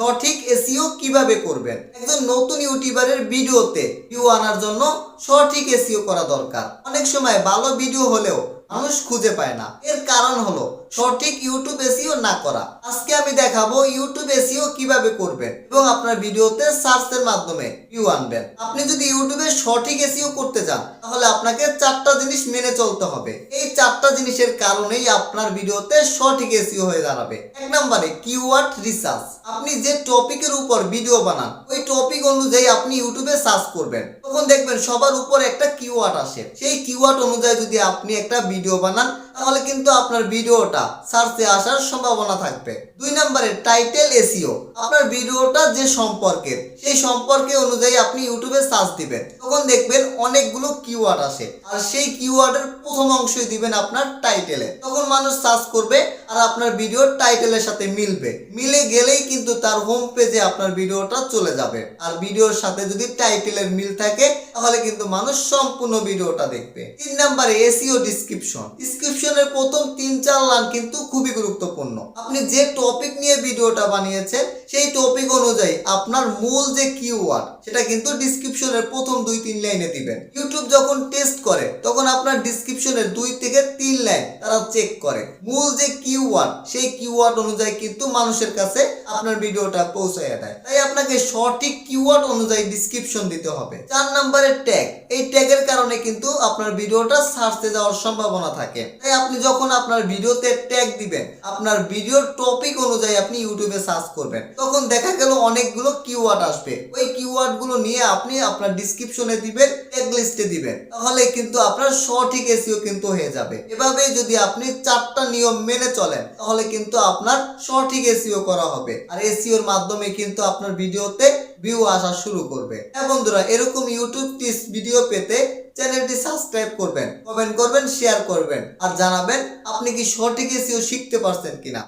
সঠিক এসইও কিভাবে করবেন। একজন নতুন ইউটিউবারের ভিডিওতে ভিউ আনার জন্য সঠিক এসইও করা দরকার। অনেক সময় ভালো ভিডিও হলেও মানুষ খুঁজে পায় না, এর কারণ হলো সঠিক ইউটিউব এসইও না করা। আজকে আমি দেখাবো ইউটিউব এসইও কিভাবে করবেন এবং আপনার ভিডিওতে সার্চের মাধ্যমে ভিউ আনবেন। আপনি যদি ইউটিউবে সঠিক এসইও করতে চান তাহলে আপনাকে 4টা জিনিস মেনে চলতে হবে। এই 4টা জিনিসের কারণেই আপনার ভিডিওতে সঠিক এসইও হয়ে দাঁড়াবে। 1 নম্বরে কিওয়ার্ড রিসার্চ। আপনি যে টপিকের উপর ভিডিও বানান ওই টপিক অনুযায়ী আপনি ইউটিউবে সার্চ করবেন, তখন দেখবেন সবার উপর একটা কিওয়ার্ড আসে। সেই কিওয়ার্ড অনুযায়ী যদি আপনি একটা ভিডিও বানান তাহলে কিন্তু আপনার ভিডিওটা সার্চে আসার সম্ভাবনা থাকবে। 2 নম্বরে টাইটেল এসইও। আপনার ভিডিওটা যে সম্পর্কের সেই সম্পর্কে অনুযায়ী আপনি ইউটিউবে সার্চ দিবেন, তখন দেখবেন অনেকগুলো কিওয়ার্ড আসে আর সেই কিওয়ার্ডের প্রথম অংশই দিবেন আপনার টাইটেলে। তখন মানুষ সার্চ করবে আর আপনার ভিডিওর টাইটেলের সাথে মিলবে, মিলে গেলেই কিন্তু তার হোম পেজে আপনার ভিডিওটা চলে যাবে। আর ভিডিওর সাথে যদি টাইটেলের মিল থাকে তাহলে কিন্তু মানুষ সম্পূর্ণ ভিডিওটা দেখবে। 3 নম্বরে এসইও ডিসক্রিপশন। ডিসক্রিপশনের প্রথম 3-4 লাইন কিন্তু খুবই গুরুত্বপূর্ণ। আপনি যে টপিক নিয়ে ভিডিওটা বানিয়েছেন সেই টপিক অনুযায়ী আপনার মূল যে কিওয়ার্ড সেটা কিন্তু ডিসক্রিপশনের প্রথম 2-3 লাইনে দিবেন। ইউটিউব যখন টেস্ট করে তখন আপনার ডিসক্রিপশনের 2 থেকে 3 লাইন তারা চেক করে। মূল যে কিওয়ার্ড সেই কিওয়ার্ড অনুযায়ী কিন্তু মানুষের কাছে আপনার ভিডিওটা পৌঁছায় দেয়। তাই আপনাকে সঠিক কিওয়ার্ড অনুযায়ী ডিসক্রিপশন দিতে হবে। 4 নম্বরে ট্যাগ। এই ট্যাগের কারণে কিন্তু আপনার ভিডিওটা সার্চে যাওয়ার সম্ভাবনা থাকে। তাই আপনি যখন আপনার ভিডিওতে ট্যাগ দিবেন আপনার ভিডিওর টপিক অনুযায়ী আপনি ইউটিউবে সার্চ করবেন, তখন দেখা গেল অনেকগুলো কিওয়ার্ড আসবে। ওই কিওয়ার্ড গুলো নিয়ে আপনি আপনার ডিসক্রিপশনে দিবেন, ট্যাগ লিস্টে দিবেন, তাহলে কিন্তু আপনার সঠিক এসইও কিন্তু হয়ে যাবে। এভাবে যদি আপনি 4টা নিয়ম মেনে চলেন তাহলে কিন্তু আপনার সঠিক এসইও করা হবে আর এসইওর মাধ্যমে কিন্তু আপনার ভিডিওতে ভিউ আসা শুরু করবে। হ্যাঁ বন্ধুরা, এরকম ইউটিউব টিপস ভিডিও পেতে চ্যানেলটি সাবস্ক্রাইব করবেন, কমেন্ট করবেন, শেয়ার করবেন আর জানাবেন আপনি কি সঠিক এসইও শিখতে পারছেন কিনা।